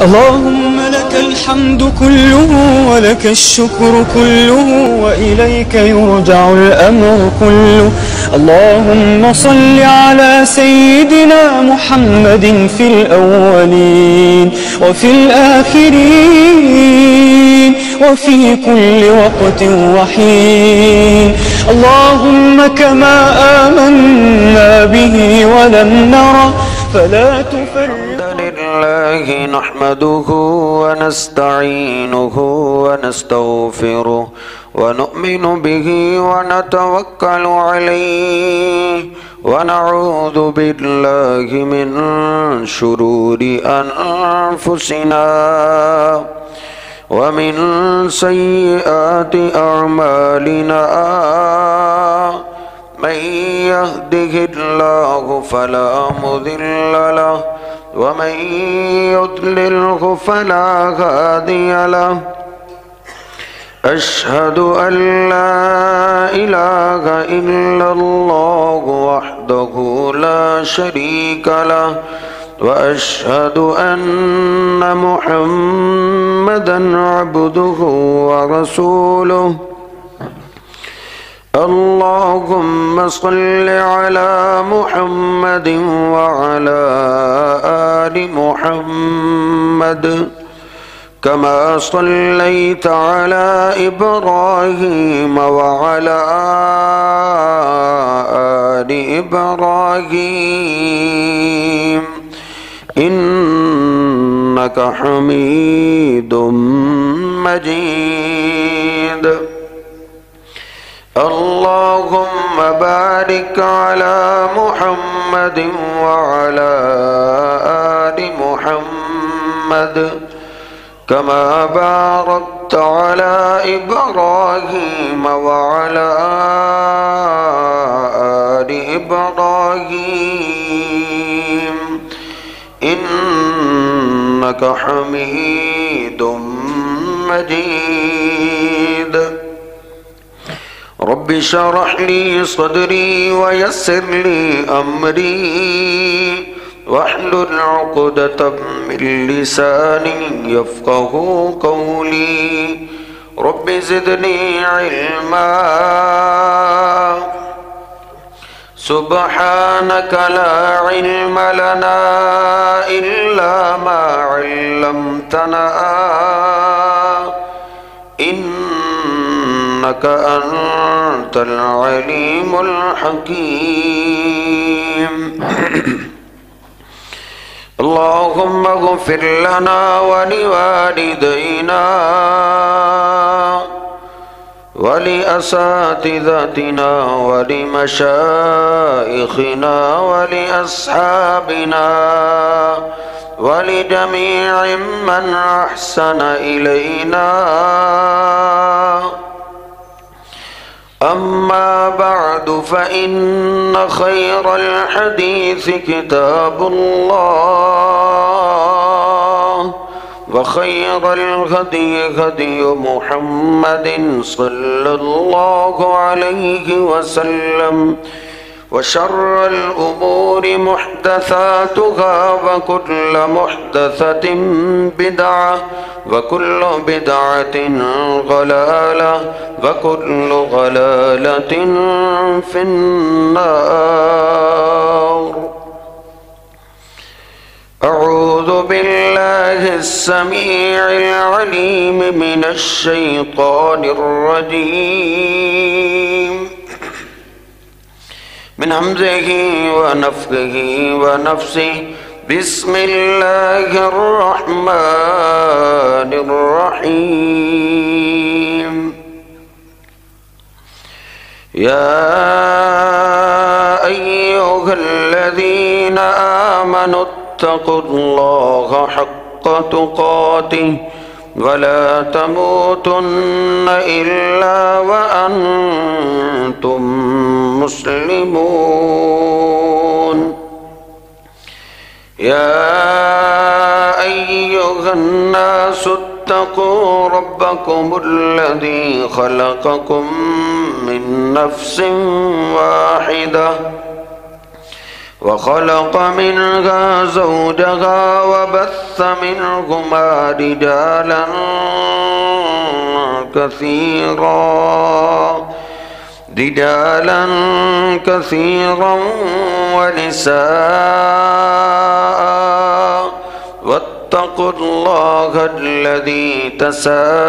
اللهم لك الحمد كله ولك الشكر كله وإليك يرجع الأمر كله. اللهم صل على سيدنا محمد في الأولين وفي الآخرين وفي كل وقت وحين. اللهم كما آمنا به ولم نرى فلا تفرق. لله نحمده ونستعينه ونستغفره ونؤمن به ونتوكل عليه ونعوذ بالله من شرور أنفسنا ومن سيئات أعمالنا. من يهده الله فلا مضل له ومن يضلله فلا هادي له. أشهد أن لا إله إلا الله وحده لا شريك له وأشهد أن محمدا عبده ورسوله. اللهم صل على محمد وعلى آل محمد كما صليت على إبراهيم وعلى آل إبراهيم إنك حميد مجيد. اللهم بارك على محمد وعلى آل محمد كما باركت على إبراهيم وعلى آل إبراهيم إنك حميد مجيد. رب اشرح لي صدري ويسر لي أمري واحلل عقدة من لساني يفقه قولي. رب زدني علما سبحانك لا علم لنا إلا ما علمتنا إنك أنت العليم الحكيم. اللهم اغفر لنا ولوالدينا ولأساتذتنا ولمشايخنا ولأصحابنا ولجميع من أحسن إلينا. أما بعد فإن خير الحديث كتاب الله وخير الهدي هدي محمد صلى الله عليه وسلم وشر الأمور محدثاتها وكل محدثة بدعة وكل بدعة ضلالة وكل ضلالة في النار. أعوذ بالله السميع العليم من الشيطان الرجيم من همزه ونفخه ونفسه. بسم الله الرحمن الرحيم. يا أيها الذين آمنوا اتقوا الله حق تقاته ولا تموتن إلا وأنتم مسلمون. يا أيها الناس اتقوا ربكم الذي خلقكم من نفس واحدة وخلق منها زوجها وبث منهما رجالا كثيرا ونساء واتقوا الله الذي تساءلون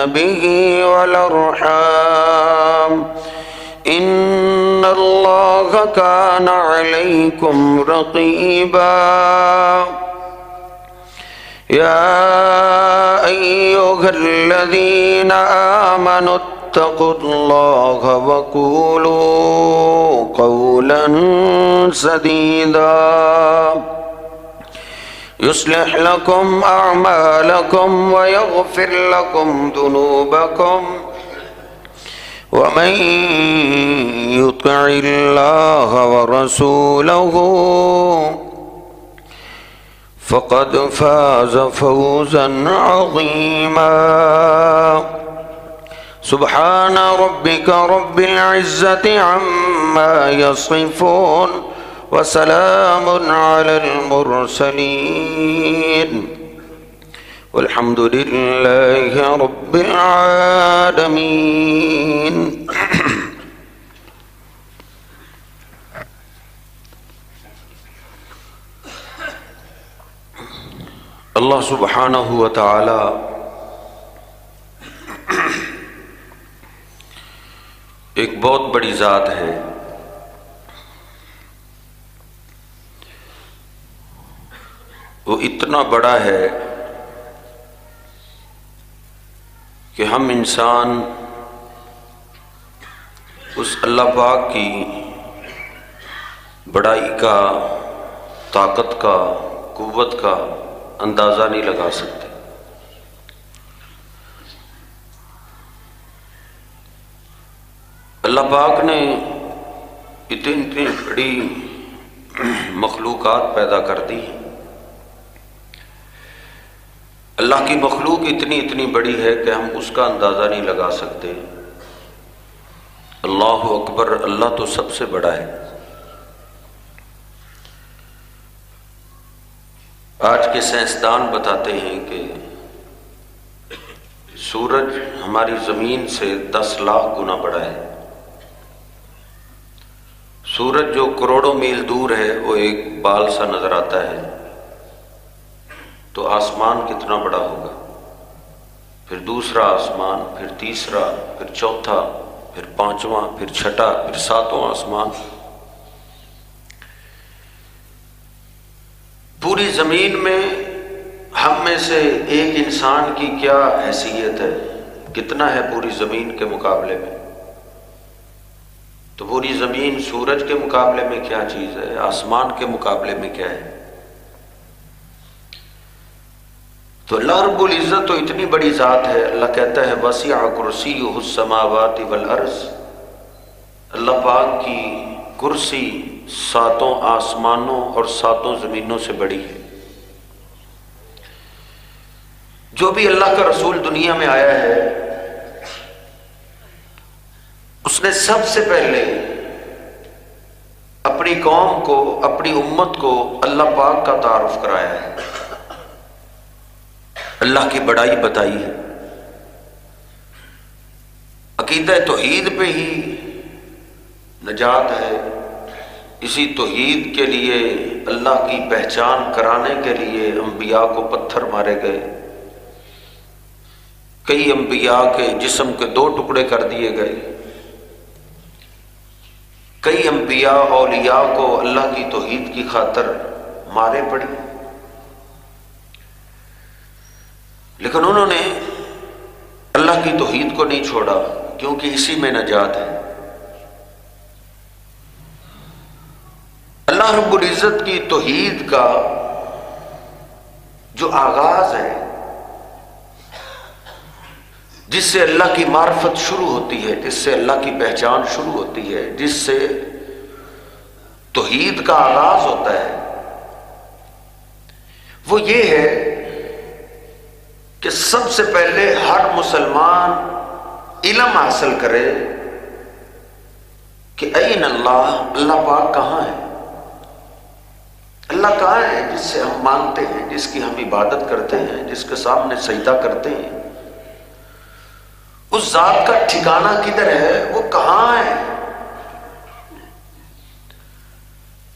به والأرحام إن الله كان عليكم رقيبا يا أيها الذين آمنوا اتقوا الله وقولوا قولا سديدا يصلح لكم أعمالكم ويغفر لكم ذنوبكم ومن يطع الله ورسوله فقد فاز فوزا عظيما سبحان ربك رب العزة عما يصفون وسلام على المرسلين والحمد لله رب العالمين اللہ سبحانہ و تعالی ایک بہت بڑی ذات ہے. وہ اتنا بڑا ہے کہ ہم انسان اس اللہ پاک کی بڑائی کا، طاقت کا، قوت کا اندازہ نہیں لگا سکتے. اللہ پاک نے اتنی بڑی مخلوقات پیدا کر دی. اللہ کی مخلوق اتنی بڑی ہے کہ ہم اس کا اندازہ نہیں لگا سکتے. اللہ اکبر، اللہ تو سب سے بڑا ہے. آج کے سائنسدان بتاتے ہیں کہ سورج ہماری زمین سے 10 لاکھ گنا بڑا ہے. سورج جو کروڑوں میل دور ہے وہ ایک بال سا نظر آتا ہے، تو آسمان کتنا بڑا ہوگا. پھر دوسرا آسمان، پھر تیسرا، پھر چوتھا، پھر پانچواں، پھر چھٹا، پھر ساتواں آسمان. پوری زمین میں ہم میں سے ایک انسان کی کیا حیثیت ہے، کتنا ہے پوری زمین کے مقابلے میں؟ تو پوری زمین سورج کے مقابلے میں کیا چیز ہے، آسمان کے مقابلے میں کیا ہے؟ تو اللہ رب العزت تو اتنی بڑی ذات ہے. اللہ کہتا ہے وسع کرسیہ السماوات والارض. اللہ پاک کی کرسی 7 آسمانوں اور 7 زمینوں سے بڑی ہے. جو بھی اللہ کا رسول دنیا میں آیا ہے اس نے سب سے پہلے اپنی قوم کو، اپنی امت کو اللہ پاک کا تعارف کرایا ہے، اللہ کی بڑائی بتائی ہے. عقیدہ توحید پہ ہی نجات ہے. اسی توحید کے لیے، اللہ کی پہچان کرانے کے لیے انبیاء کو پتھر مارے گئے. کئی انبیاء کے جسم کے 2 ٹکڑے کر دیے گئے. کئی انبیاء اولیاء کو اللہ کی توحید کی خاطر مارے پڑی، لیکن انہوں نے اللہ کی توحید کو نہیں چھوڑا، کیونکہ اسی میں نجات ہے. اللہ رب العزت کی توحید کا جو آغاز ہے، جس سے اللہ کی معرفت شروع ہوتی ہے، جس سے اللہ کی پہچان شروع ہوتی ہے، جس سے توحید کا آغاز ہوتا ہے، وہ یہ ہے کہ سب سے پہلے ہر مسلمان علم حاصل کرے کہ این اللہ، اللہ پاک کہاں ہے؟ اللہ کہاں ہے جس سے ہم مانتے ہیں، جس کی ہم عبادت کرتے ہیں، جس کے سامنے سجدہ کرتے ہیں؟ اس ذات کا ٹھکانہ کدھر ہے؟ وہ کہاں ہے؟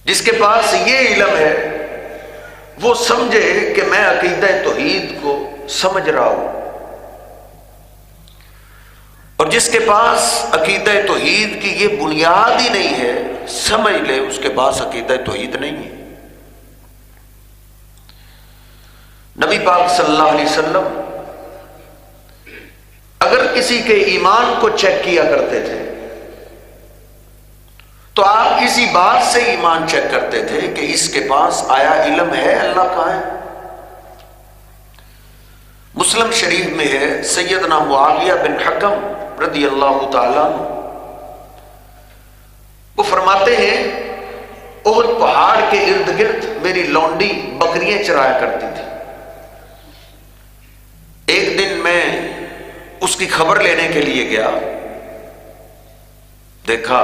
جس کے پاس یہ علم ہے وہ سمجھے کہ میں عقیدہ توحید کو سمجھ رہا ہوں، اور جس کے پاس عقیدہ توحید کی یہ بنیاد ہی نہیں ہے، سمجھ لے اس کے پاس عقیدہ توحید نہیں ہے۔ نبی پاک صلی اللہ علیہ وسلم اگر کسی کے ایمان کو چیک کیا کرتے تھے تو آپ اسی بات سے ایمان چیک کرتے تھے کہ اس کے پاس آیا علم ہے اللہ کہاں ہے۔ مسلم شریف میں ہے سیدنا معاویہ بن حکم رضی اللہ تعالیٰ عنہ، وہ فرماتے ہیں احد پہاڑ کے ارد گرد میری لونڈی بکریاں چرایا کرتی تھی۔ ایک دن میں اس کی خبر لینے کے لیے گیا، دیکھا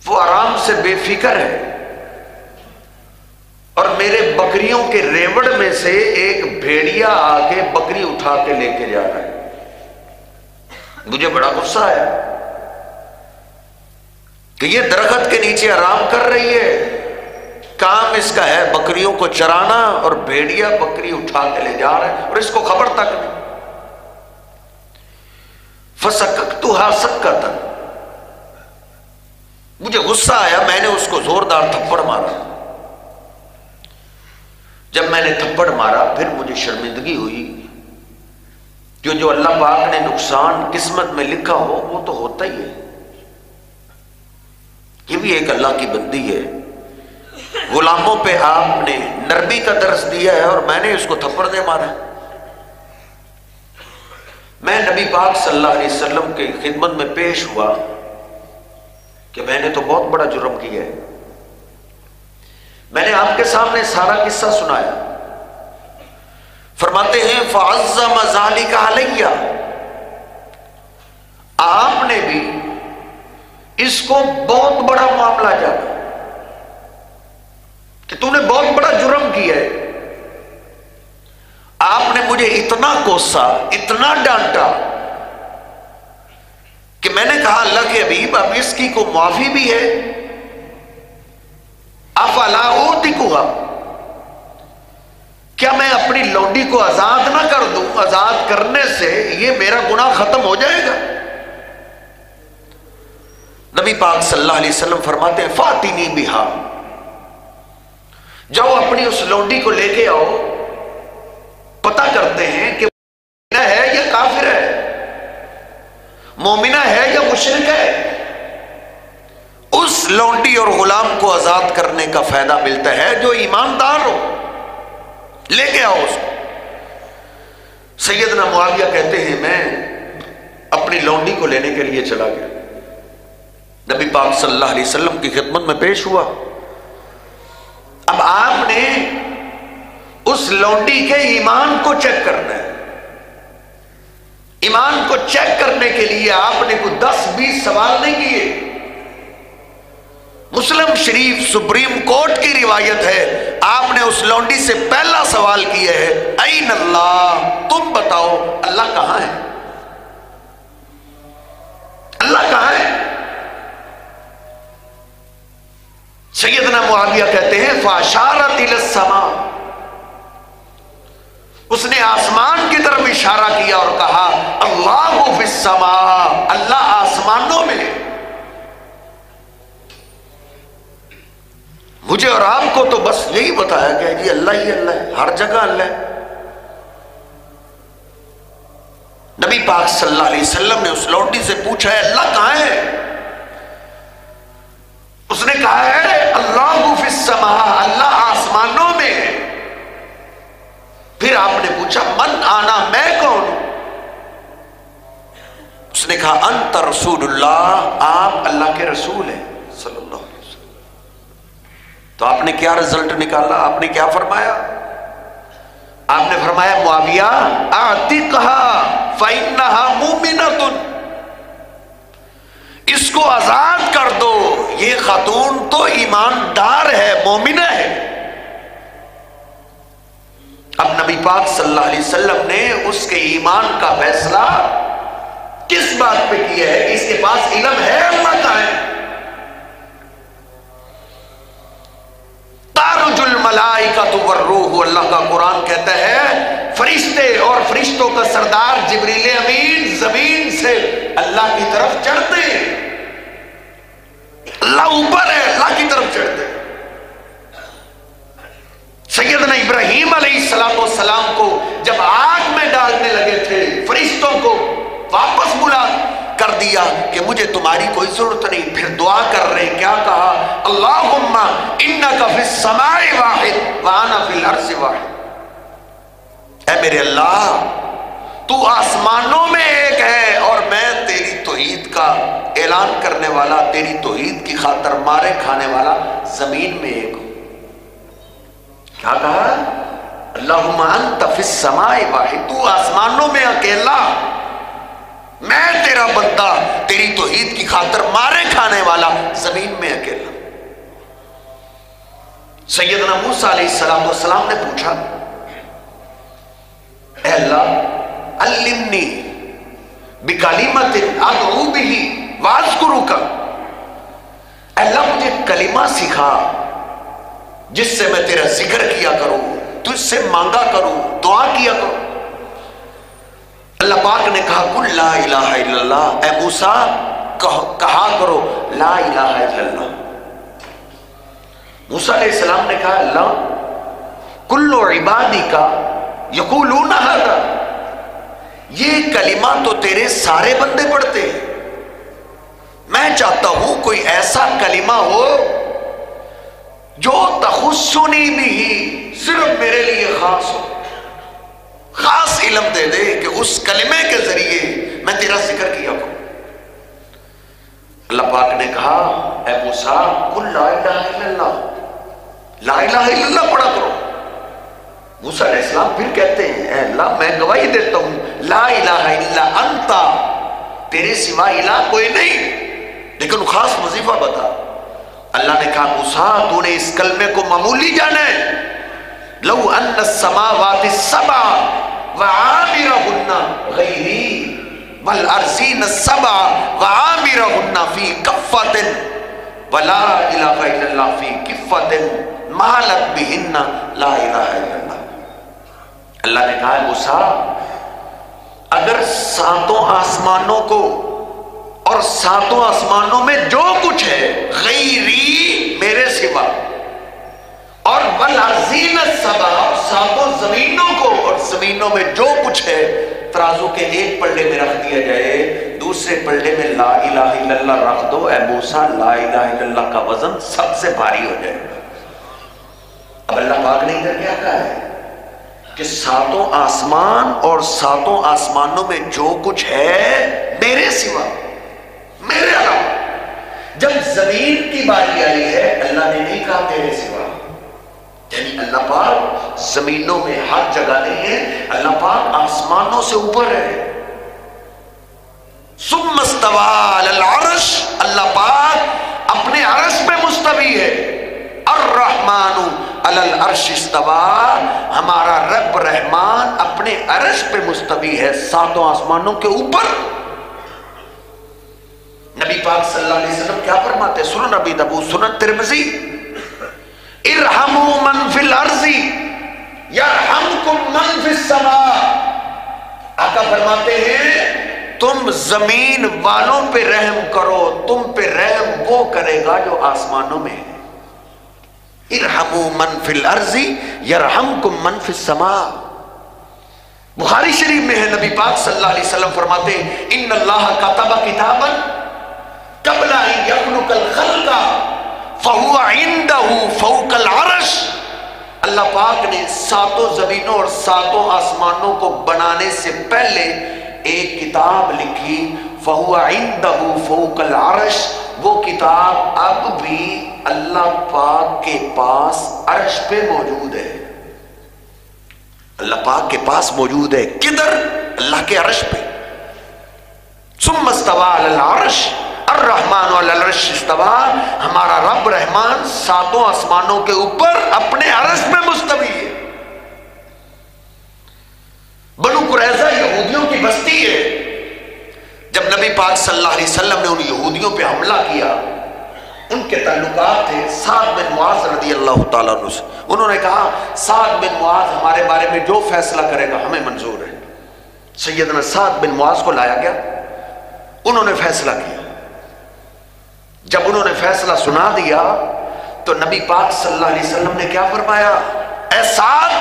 وہ آرام سے بے فکر ہے اور میرے بکریوں کے ریوڑ میں سے ایک بھیڑیا آ کے بکری اٹھا کے لے کے جا رہا ہے۔ مجھے بڑا غصہ آیا کہ یہ درخت کے نیچے آرام کر رہی ہے، کام اس کا ہے بکریوں کو چرانا، اور بھیڑیا بکری اٹھا کے لے جا رہا ہے اور اس کو خبر تک نہیں۔ فسککتھا سکتا، مجھے غصہ آیا، میں نے اس کو زوردار تھپڑ مارا۔ جب میں نے تھپڑ مارا پھر مجھے شرمندگی ہوئی کہ جو اللہ پاک نے نقصان قسمت میں لکھا ہو وہ تو ہوتا ہی ہے۔ یہ بھی ایک اللہ کی بندی ہے، غلاموں پہ آپ نے نرمی کا درس دیا ہے اور میں نے اس کو تھپڑ دے مارا۔ میں نبی پاک صلی اللہ علیہ وسلم کی خدمت میں پیش ہوا کہ میں نے تو بہت بڑا جرم کیا ہے۔ میں نے آپ کے سامنے سارا قصہ سنایا۔ فرماتے ہیں فعظم ذلک علیہ، آپ نے بھی اس کو بہت بڑا معاملہ جانا کہ تو نے بہت بڑا جرم کیا ہے۔ آپ نے مجھے اتنا کوسا، اتنا ڈانٹا کہ میں نے کہا اللہ کے حبیب اب اس کی کو معافی بھی ہے، افلا اعتقھا، کیا میں اپنی لونڈی کو آزاد نہ کر دوں؟ آزاد کرنے سے یہ میرا گناہ ختم ہو جائے گا۔ نبی پاک صلی اللہ علیہ وسلم فرماتے ہیں فاتنی بہا، جاؤ اپنی اس لونڈی کو لے کے آؤ، پتہ کرتے ہیں کہ مومنہ ہے یا کافر ہے، مومنہ ہے یا مشرک ہے۔ اس لونڈی اور غلام کو آزاد کرنے کا فائدہ ملتا ہے جو ایماندار ہو، لے کے آؤ اس کو۔ سیدنا معاویہ کہتے ہیں میں اپنی لونڈی کو لینے کے لیے چلا گیا، نبی پاک صلی اللہ علیہ وسلم کی خدمت میں پیش ہوا۔ اب آپ نے اس لونڈی کے ایمان کو چیک کرنا ہے۔ ایمان کو چیک کرنے کے لیے آپ نے کوئی 10-20 سوال نہیں کیے۔ مسلم شریف سپریم کورٹ کی روایت ہے، آپ نے اس لونڈی سے پہلا سوال کیا ہے این اللہ، تم بتاؤ اللہ کہاں ہے؟ اللہ کہاں ہے؟ سیدنا معاویہ کہتے ہیں فاشارت الی السماء، اس نے آسمان کی طرف اشارہ کیا اور کہا اللہ فی السماء، اللہ آسمانوں میں۔ مجھے اور آپ کو تو بس یہی بتایا کہ جی اللہ ہی اللہ ہے، ہر جگہ اللہ ہے۔ نبی پاک صلی اللہ علیہ وسلم نے اس لونڈی سے پوچھا ہے اللہ کہاں ہے؟ اس نے کہا ہے اللہ فی السماء، اللہ آسمانوں میں ہے۔ پھر آپ نے پوچھا من آنا، میں کون ہوں؟ اس نے کہا انت رسول اللہ، آپ اللہ کے رسول ہیں صلی اللہ علیہ وسلم۔ تو آپ نے کیا رزلٹ نکالا؟ آپ نے کیا فرمایا؟ آپ نے فرمایا معاویہ اعتقھا فإنھا مؤمنۃ، اس کو آزاد کر دو، یہ خاتون تو ایماندار ہے، مومنہ ہے۔ اب نبی پاک صلی اللہ علیہ وسلم نے اس کے ایمان کا فیصلہ کس بات پہ کیا ہے کہ اس کے پاس علم ہے اللہ کا ہے۔ تارج الملائکۃ والروح، اللہ کا قرآن کہتا ہے فرشتے اور فرشتوں کا سردار جبریل امین زمین سے اللہ کی طرف چڑھتے ہیں، اللہ اوپر ہے، اللہ کی طرف چڑھتے ہیں۔ سیدنا ابراہیم علیہ السلام کو جب آگ میں ڈالنے لگے تھے، فرشتوں کو واپس بلا کر دیا کہ مجھے تمہاری کوئی ضرورت نہیں، پھر دعا کر رہے ہیں، کیا کہا؟ اللہم انک فی السماء واحد وانا فی الارض واحد، اے میرے اللہ تو آسمانوں میں ایک ہے اور میں تیری توحید کا اعلان کرنے والا، تیری توحید کی خاطر مارے کھانے والا زمین میں ایک ہوں۔ کیا کہا؟ اللہم انت فی السماء واحد، تو آسمانوں میں اکیلا، میں تیرا بندہ، تیری توحید کی خاطر مارے کھانے والا زمین میں اکیلا۔ سیدنا موسیٰ علیہ السلام نے پوچھا، اے اللہ علمنی بکلمۃ ادعو بہ واذکرک، اے اللہ مجھے کلمہ سکھا جس سے میں تیرا ذکر کیا کروں، تجھ سے مانگا کروں، دعا کیا کروں۔ اللہ پاک نے کہا قل لا الہ الا اللہ، اے موسیٰ کہا کرو لا الہ الا اللہ۔ موسیٰ علیہ السلام نے کہا اللہ کل عبادی کا یقولون ھذا، یہ کلمہ تو تیرے سارے بندے پڑھتے ہیں، میں چاہتا ہوں کوئی ایسا کلمہ ہو جو تخصنی بھی، صرف میرے لیے خاص ہو، خاص علم دے دے کہ اس کلمے کے ذریعے میں تیرا ذکر کیا کروں۔ اللہ پاک نے کہا اے موسیٰ قل لا الہ الا اللہ، لا الہ الا اللہ پڑھا کرو۔ موسیٰ علیہ السلام پھر کہتے ہیں اے اللہ میں گواہی دیتا ہوں لا الہ الا انت، تیرے سوا الہ کوئی نہیں، لیکن خاص وظیفہ بتا۔ اللہ نے کہا موسیٰ تو نے اس کلمے کو معمولی جانا ہے، لو ان السماوات السبع وعامرهن غیری والارضین السبع وعامرهن فی کفۃ ولا الہ الا اللہ فی کفۃ مالت بہن لا الہ الا اللہ۔ اللہ نے کہا موسیٰ اگر ساتوں آسمانوں کو اور ساتوں آسمانوں میں جو کچھ ہے غیری میرے سوا، اور والارضین السبع ساتوں زمینوں کو اور زمینوں میں جو کچھ ہے ترازو کے ایک پلڑے میں رکھ دیا جائے، دوسرے پلڑے میں لا الہ الا اللہ رکھ دو، اے موسیٰ لا الہ الا اللہ کا وزن سب سے بھاری ہو جائے گا۔ اب اللہ پاک نے ادھر کیا کہا ہے کہ ساتوں آسمان اور ساتوں آسمانوں میں جو کچھ ہے میرے سوا، میرے علاوہ۔ جب زمین کی باری آئی ہے اللہ نے نہیں کہا تیرے سوا، یعنی اللہ پاک زمینوں میں ہر جگہ نہیں ہے، اللہ پاک آسمانوں سے اوپر ہے۔ ثم استوى علی العرش، اللہ پاک اپنے عرش پہ مستوی ہے۔ الرحمن علی العرش استوى، ہمارا رب رحمان اپنے عرش پہ مستوی ہے، ساتوں آسمانوں کے اوپر۔ نبی پاک صلی اللہ علیہ وسلم کیا فرماتے؟ سنن ابی داؤد، سنن ترمذی، ارحموا من فی الارض یرحمکم من فی السماء۔ آقا فرماتے ہیں تم زمین والوں پہ رحم کرو، تم پہ رحم وہ کرے گا جو آسمانوں میں ہے۔ ارحموا من فی الارض یرحمکم من فی السماء۔ بخاری شریف میں ہے نبی پاک صلی اللہ علیہ وسلم فرماتے ہیں ان اللہ کتب کتابا قبل ان یخلق الخلق فہو عندہ فوق العرش۔ اللہ پاک نے ساتوں زمینوں اور ساتوں آسمانوں کو بنانے سے پہلے ایک کتاب لکھی، فہو عندہ فوق العرش، وہ کتاب اب بھی اللہ پاک کے پاس عرش پہ موجود ہے۔ اللہ پاک کے پاس موجود ہے، کدھر؟ اللہ کے عرش پہ۔ ثم استوى علی العرش، الرحمن علی العرش استوى، ہمارا رب رحمان ساتوں آسمانوں کے اوپر اپنے عرش میں مستوی ہے۔ بنو قریظہ یہودیوں کی بستی ہے۔ جب نبی پاک صلی اللہ علیہ وسلم نے ان یہودیوں پہ حملہ کیا، ان کے تعلقات تھے سعد بن معاذ رضی اللہ تعالیٰ عنہ سے، انہوں نے کہا سعد بن معاذ ہمارے بارے میں جو فیصلہ کرے گا ہمیں منظور ہے۔ سیدنا سعد بن معاذ کو لایا گیا، انہوں نے فیصلہ کیا۔ جب انہوں نے فیصلہ سنا دیا تو نبی پاک صلی اللہ علیہ وسلم نے کیا فرمایا؟ اے سعد،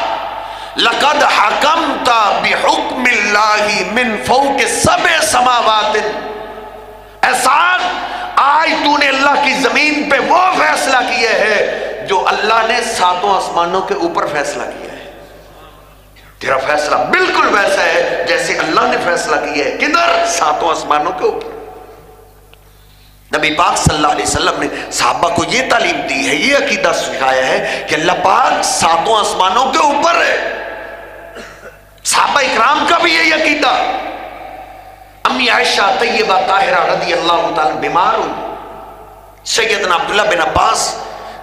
لقد حکمت بحکم اللہ من فوق 7 سماوات، اے سعد آج تو نے اللہ کی زمین پہ وہ فیصلہ کیا ہے جو اللہ نے 7 آسمانوں کے اوپر فیصلہ کیا ہے۔ تیرا فیصلہ بالکل ویسا ہے جیسے اللہ نے فیصلہ کیا ہے۔ کدھر؟ 7 آسمانوں کے اوپر۔ نبی پاک صلی اللہ علیہ وسلم نے صحابہ کو یہ تعلیم دی ہے، یہ عقیدہ سکھایا ہے کہ اللہ پاک 7 آسمانوں کے اوپر ہے۔ صحابہ اکرام کا بھی یہی عقیدہ۔ امی عائشہ طیبہ طاہرہ رضی اللہ تعالیٰ بیمار ہوئی، سیدنا عبداللہ بن عباس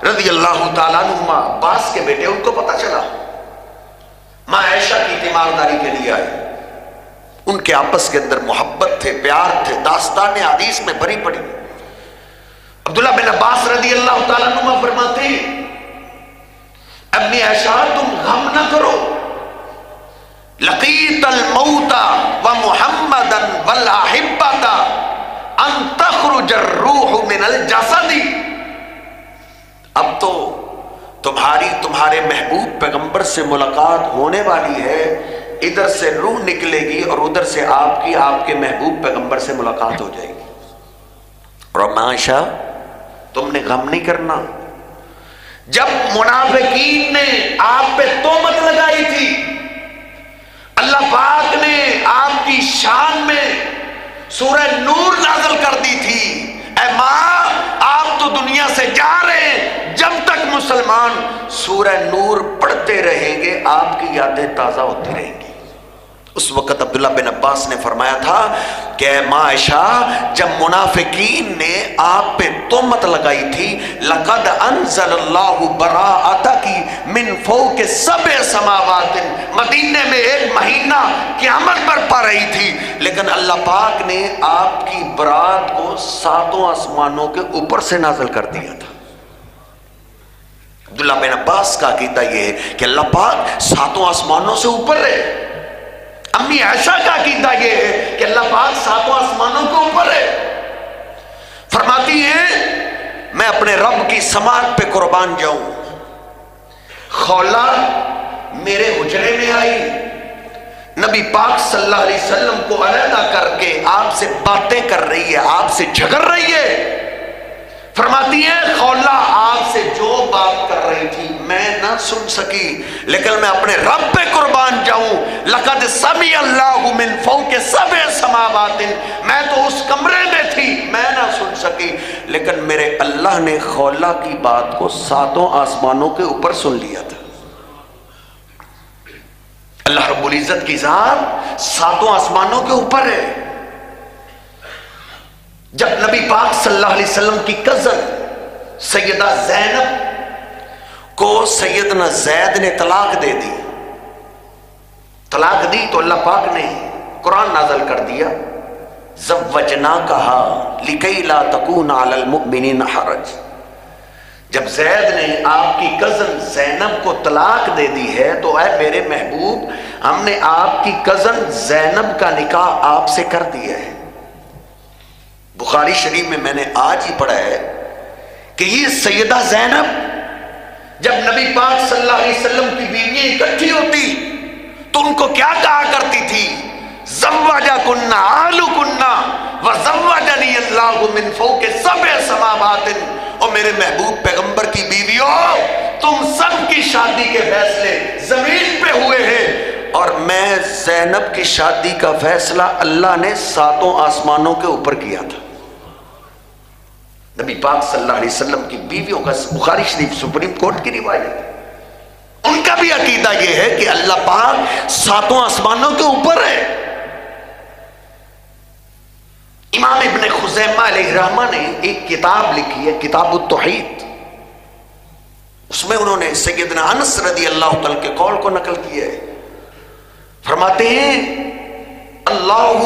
رضی اللہ تعالیٰ عنہ عباس کے بیٹے، ان کو پتہ چلا، ماں عائشہ کی تیمارداری کے لیے آئے۔ ان کے آپس کے اندر محبت تھے، پیار تھے، داستان حدیث میں بھری پڑی۔ عبداللہ بن عباس رضی اللہ تعالیٰ عنہ فرماتے ہیں امی عائشہ تم غم نہ کرو، لقیت الموت ومحمدا والاحبۃ ان تخرج الروح من الجسد، اب تو تمہارے محبوب پیغمبر سے ملاقات ہونے والی ہے، ادھر سے روح نکلے گی اور ادھر سے آپ کے محبوب پیغمبر سے ملاقات ہو جائے گی۔ اور عائشہ تم نے غم نہیں کرنا، جب منافقین نے آپ پہ تہمت لگائی تھی، اللہ پاک نے آپ کی شان میں سورہ نور نازل کر دی تھی، اے ماں آپ تو دنیا سے جا رہے ہیں، جب تک مسلمان سورہ نور پڑھتے رہیں گے آپ کی یادیں تازہ ہوتی رہیں گی۔ اس وقت عبداللہ بن عباس نے فرمایا تھا کہ اے ماں عائشہ، جب منافقین نے آپ پہ تہمت لگائی تھی، لقد انزل اللہ براءتک من فوق 7 سماوات، مدینے میں ایک مہینہ قیامت برپا رہی تھی، لیکن اللہ پاک نے آپ کی برات کو 7 آسمانوں کے اوپر سے نازل کر دیا تھا۔ عبداللہ بن عباس کا عقیدہ یہ ہے کہ اللہ پاک 7 آسمانوں سے اوپر ہے۔ امی عائشہ کا عقیدہ یہ ہے کہ اللہ پاک 7 آسمانوں کے اوپر ہے۔ فرماتی ہیں میں اپنے رب کی سماعت پہ قربان جاؤں، خولہ میرے حجرے میں آئی، نبی پاک صلی اللہ علیہ وسلم کو علیحدہ کر کے آپ سے باتیں کر رہی ہے، آپ سے جھگڑ رہی ہے۔ فرماتی ہے خولہ آپ سے جو بات کر رہی تھی میں نہ سن سکی، لیکن میں اپنے رب پہ قربان جاؤں، لقد سمع اللہ من فوق 7 سماوات، میں تو اس کمرے میں تھی میں نہ سن سکی، لیکن میرے اللہ نے خولہ کی بات کو 7 آسمانوں کے اوپر سن لیا تھا۔ اللہ رب العزت کی ذات 7 آسمانوں کے اوپر ہے۔ جب نبی پاک صلی اللہ علیہ وسلم کی کزن سیدہ زینب کو سیدنا زید نے طلاق دے دی، طلاق دی تو اللہ پاک نے قرآن نازل کر دیا، زوجناکہا لکی لا تکون علی المؤمنین حرج۔ جب زید نے آپ کی کزن زینب کو طلاق دے دی ہے تو اے میرے محبوب، ہم نے آپ کی کزن زینب کا نکاح آپ سے کر دیا ہے۔ بخاری شریف میں نے آج ہی پڑھا ہے کہ یہ سیدہ زینب جب نبی پاک صلی اللہ علیہ وسلم کی بیویاں اکٹھی ہوتی تو ان کو کیا کہا کرتی تھی؟ زوجکن آلکن وزوجنی اللہ من فوق 7 سماوات۔ اور میرے محبوب پیغمبر کی بیویوں، تم سب کی شادی کے فیصلے زمین پہ ہوئے ہیں، اور میں زینب کی شادی کا فیصلہ اللہ نے 7 آسمانوں کے اوپر کیا تھا۔ نبی پاک صلی اللہ علیہ وسلم کی بیویوں کا بخاری شریف سپریم کورٹ کی روایت، ان کا بھی عقیدہ یہ ہے کہ اللہ پاک 7 آسمانوں کے اوپر ہے۔ امام ابن خزیمہ علیہ رحمہ نے ایک کتاب لکھی ہے، کتاب التوحید، اس میں انہوں نے سیدنا انس رضی اللہ تعالی کے قول کو نقل کیا ہے. فرماتے ہیں اللہ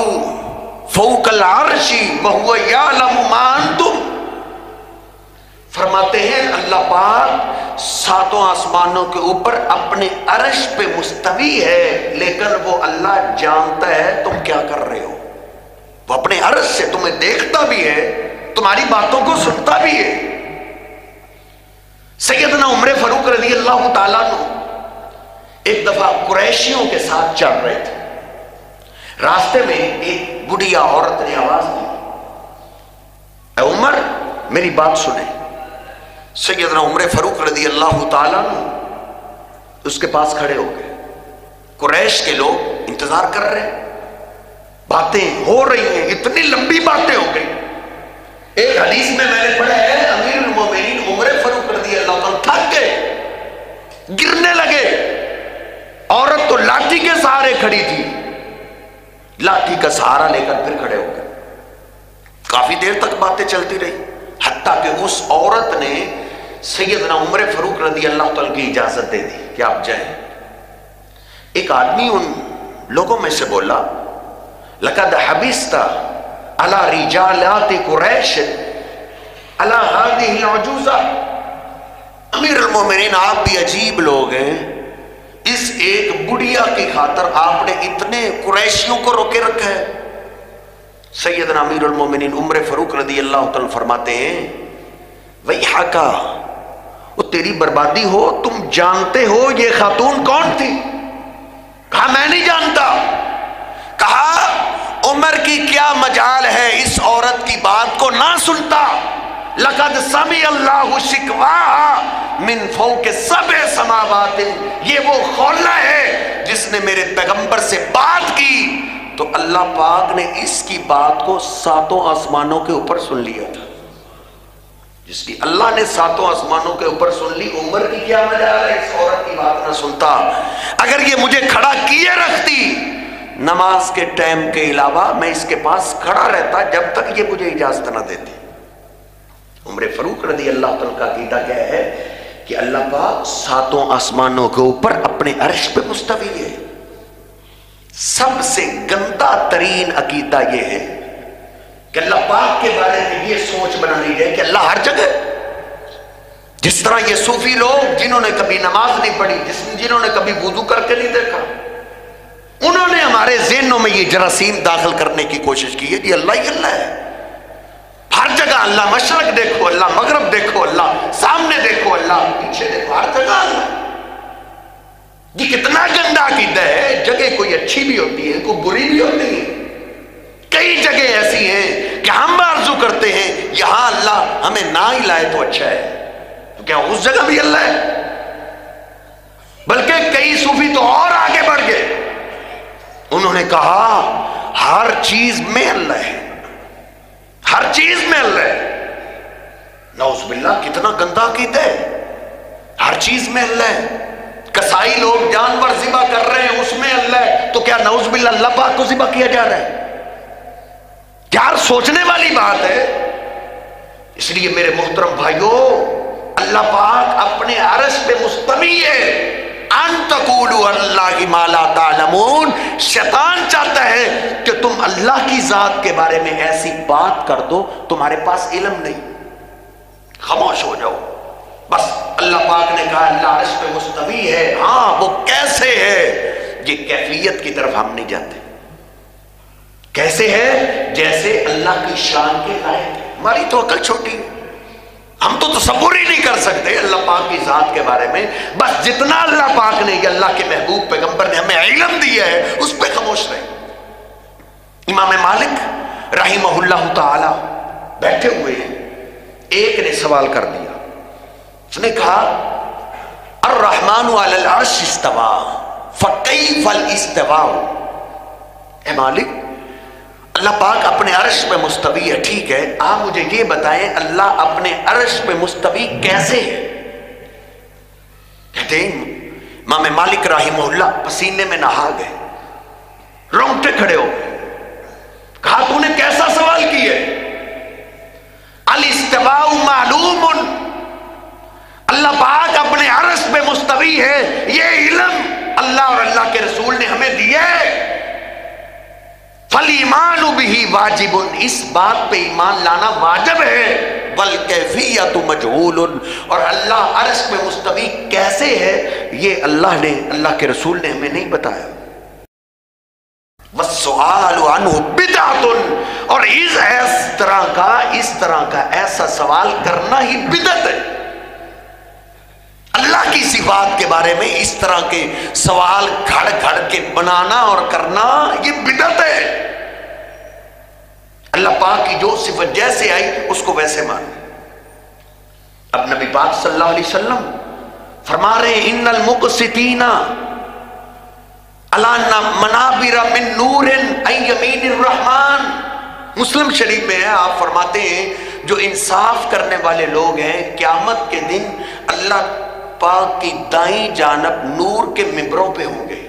فوق العرش وہو یعلم ما انتم، فرماتے ہیں اللہ پاک ساتوں آسمانوں کے اوپر اپنے عرش پہ مستوی ہے، لیکن وہ اللہ جانتا ہے تم کیا کر رہے ہو. وہ اپنے عرش سے تمہیں دیکھتا بھی ہے، تمہاری باتوں کو سنتا بھی ہے. سیدنا عمر فاروق رضی اللہ تعالیٰ عنہ ایک دفعہ قریشیوں کے ساتھ چل رہے تھے. راستے میں ایک بڑھیا عورت نے آواز دی، اے عمر میری بات سنیں. سیدنا عمر فاروق رضی اللہ تعالیٰ عنہ اس کے پاس کھڑے ہو گئے. قریش کے لوگ انتظار کر رہے ہیں، باتیں ہو رہی ہیں، اتنی لمبی باتیں ہو گئی. ایک حدیث میں نے پڑھا ہے امیر المومنین عمر فاروق رضی اللہ عنہ تھک گئے، گرنے لگے. عورت تو لاٹھی کے سہارے کھڑی تھی، لاٹھی کا سہارا لے کر پھر کھڑے ہو گئے. کافی دیر تک باتیں چلتی رہی، حتیٰ کہ اس عورت نے سیدنا عمر فاروق رضی اللہ تعالیٰ کی اجازت دے دی کہ آپ جائیں. ایک آدمی ان لوگوں میں سے بولا لقد حبست علی رجالات قریش علی هذه العجوزہ، امیر المومنین آپ بھی عجیب لوگ ہیں، اس ایک بڑھیا کی خاطر آپ نے اتنے قریشیوں کو روکے رکھا ہے. سیدنا امیر المومنین عمر فاروق رضی اللہ تعالیٰ فرماتے ہیں ویحکا، وہ تیری بربادی ہو، تم جانتے ہو یہ خاتون کون تھی؟ کہا میں نہیں جانتا. کہا عمر کی کیا مجال ہے اس عورت کی بات کو نہ سنتا. لقد سمع اللہ شکواہا من فوق سبع سماوات، یہ وہ خولہ ہے جس نے میرے پیغمبر سے بات کی تو اللہ پاک نے اس کی بات کو ساتوں آسمانوں کے اوپر سن لیا تھا. جس کی اللہ نے ساتوں آسمانوں کے اوپر سن لی، عمر کی کیا مجال ہے اس عورت کی بات نہ سنتا. اگر یہ مجھے کھڑا کیے رکھتی نماز کے ٹائم کے علاوہ میں اس کے پاس کھڑا رہتا جب تک یہ مجھے اجازت نہ دیتی. عمر فاروق رضی اللہ تعالیٰ کا عقیدہ کیا ہے کہ اللہ پاک ساتوں آسمانوں کے اوپر اپنے عرش پہ مستوی ہے. سب سے گندا ترین عقیدہ یہ ہے کہ اللہ پاک کے بارے میں یہ سوچ بنا لی جائے کہ اللہ ہر جگہ. جس طرح یہ صوفی لوگ جنہوں نے کبھی نماز نہیں پڑھی، جنہوں نے کبھی وضو کر کے نہیں دیکھا، انہوں نے ہمارے ذہنوں میں یہ جراثیم داخل کرنے کی کوشش کی ہے کہ اللہ ہی اللہ ہے. ہر جگہ اللہ، مشرق دیکھو اللہ، مغرب دیکھو اللہ، سامنے دیکھو اللہ، پیچھے دیکھو، ہر جگہ اللہ. یہ کتنا گندا عقیدہ ہے. جگہ کوئی اچھی بھی ہوتی ہے، کوئی بری بھی ہوتی ہے. کئی جگہ ایسی ہیں کہ ہم آرزو کرتے ہیں یہاں اللہ ہمیں نہ ہی لائے تو اچھا ہے، تو کیا اس جگہ بھی اللہ ہے؟ بلکہ کئی صوفی تو اور آگے بڑھ گئے، انہوں نے کہا ہر چیز میں اللہ ہے، ہر چیز میں اللہ ہے. نعوذ باللہ، کتنا گندا عقیدہ ہے. ہر چیز میں اللہ ہے. کسائی لوگ جانور ذبح کر رہے ہیں اس میں اللہ ہے، تو کیا نعوذ باللہ اللہ پاک کو ذبح کیا جا رہا ہے؟ یار سوچنے والی بات ہے. اس لیے میرے محترم بھائیو، اللہ پاک اپنے عرش پہ مستوی ہے. ان تقولوا اللہ ما لا تعلمون، شیطان چاہتا ہے کہ تم اللہ کی ذات کے بارے میں ایسی بات کر دو تمہارے پاس علم نہیں، خاموش ہو جاؤ. بس اللہ پاک نے کہا اللہ عرش پہ مستوی ہے. ہاں وہ کیسے ہے، یہ کیفیت کی طرف ہم نہیں جاتے. کیسے ہے؟ جیسے اللہ کی شان کے لائق ہے. ہماری تو عقل چھوٹی ہے، ہم تو تصور ہی نہیں کر سکتے اللہ پاک کی ذات کے بارے میں. بس جتنا اللہ پاک نے، یہ اللہ کے محبوب پیغمبر نے ہمیں علم دیا ہے اس پہ خاموش رہے. امام مالک رحمہ اللہ تعالی بیٹھے ہوئے ہیں، ایک نے سوال کر دیا. اس نے کہا الرحمن علی العرش استوى فکیف الاستواء. اے مالک، اللہ پاک اپنے عرش پہ مستوی ہے، ٹھیک ہے، آپ مجھے یہ بتائیں اللہ اپنے عرش پہ مستوی کیسے ہے؟ کہتے ہیں امام مالک رحمہ اللہ پسینے میں نہا گئے، رونگٹے کھڑے ہو گئے. کہا تو نے کیسا سوال کیا؟ الاستواء معلوم، اللہ پاک اپنے عرش پہ مستوی ہے، یہ علم اللہ اور اللہ کے رسول نے ہمیں دیا ہے۔ فَالْإِيمَانُ بِهِ وَاجِبٌ، اس بات پہ ایمان لانا واجب ہے۔ وَالْكَيْفِيَّةُ مَجْهُولٌ، اور اللہ عرش پہ مستوی کیسے ہے یہ اللہ کے رسول نے ہمیں نہیں بتایا۔ وَالسُّؤَالُ عَنْهُ بِدْعَةٌ، اور اس طرح کا ایسا سوال کرنا ہی بدعت ہے۔ اللہ کی صفات کے بارے میں اس طرح کے سوال گھڑ گھڑ کے بنانا اور کرنا یہ بدعت ہے۔ اللہ پاک کی جو صفت جیسے آئی اس کو ویسے مانیں۔ اب نبی پاک صلی اللہ علیہ وسلم فرما رہے ہیں ان المقسطین علی منابر من نور عن یمین الرحمن، مسلم شریف میں ہے، آپ فرماتے ہیں جو انصاف کرنے والے لوگ ہیں قیامت کے دن اللہ پاک کی دائیں جانب نور کے ممبروں پہ ہوں گے۔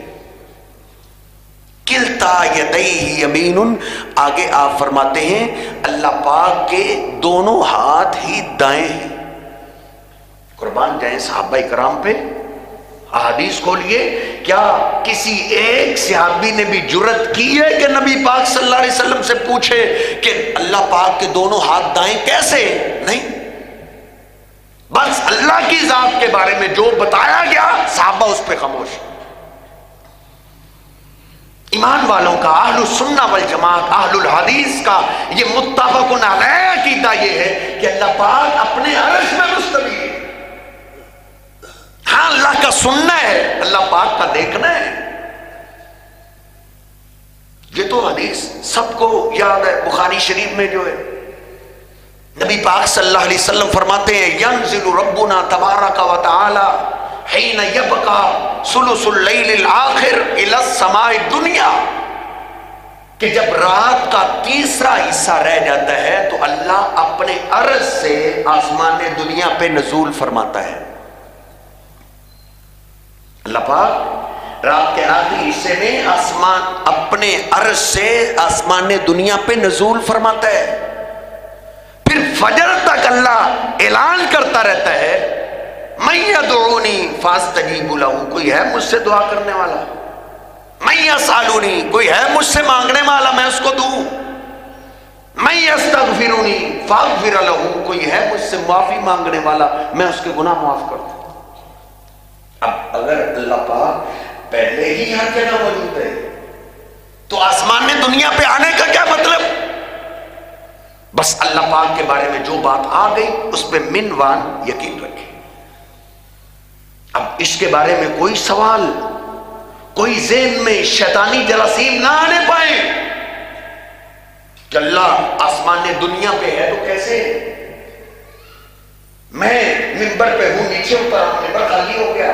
کلتا یدیہ یمین، آگے آپ فرماتے ہیں اللہ پاک کے دونوں ہاتھ ہی دائیں ہیں۔ قربان جائیں صحابہ کرام پہ، احادیث کھولیے، کیا کسی ایک صحابی نے بھی جرت کی ہے کہ نبی پاک صلی اللہ علیہ وسلم سے پوچھے کہ اللہ پاک کے دونوں ہاتھ دائیں کیسے؟ نہیں، بس اللہ کی ذات کے بارے میں جو بتایا گیا صحابہ اس پہ خاموش۔ ایمان والوں کا، اہل السنہ والجماعت، اہل الحدیث کا یہ متفق علیہ عقیدہ یہ ہے کہ اللہ پاک اپنے عرش میں مستوی ہے۔ ہاں اللہ کا سننا ہے، اللہ پاک کا دیکھنا ہے، یہ تو حدیث سب کو یاد ہے۔ بخاری شریف میں جو ہے نبی پاک صلی اللہ علیہ وسلم فرماتے ہیں ینزل ربنا تبارک و تعالی حین یبقى ثلث اللیل الآخر الی السماء الدنیا، کہ جب رات کا تیسرا حصہ رہ جاتا ہے تو اللہ اپنے عرش سے آسمان دنیا پہ نزول فرماتا ہے۔ اللہ پاک رات کے آخری حصے میں اپنے عرش سے آسمان دنیا پہ نزول فرماتا ہے۔ پھر فجر تک اللہ اعلان کرتا رہتا ہے من یدعونی فاستجیب لہ، کوئی ہے مجھ سے دعا کرنے والا؟ من یسألونی، کوئی ہے مجھ سے مانگنے والا میں اس کو دوں؟ من یستغفرونی فاغفر لہ، کوئی ہے مجھ سے معافی مانگنے والا میں اس کے گناہ معاف کر دوں۔ اب اگر اللہ پاک پہلے ہی ہر جگہ موجود ہے تو آسمان میں دنیا پہ آنے کا کیا مطلب؟ بس اللہ پاک کے بارے میں جو بات آ گئی اس پہ منوان یقین رکھے۔ اب اس کے بارے میں کوئی سوال، کوئی ذہن میں شیطانی جراثیم نہ آنے پائے کہ اللہ آسمان دنیا پہ ہے تو کیسے؟ میں ممبر پہ ہوں، نیچے اترا، ممبر خالی ہو گیا،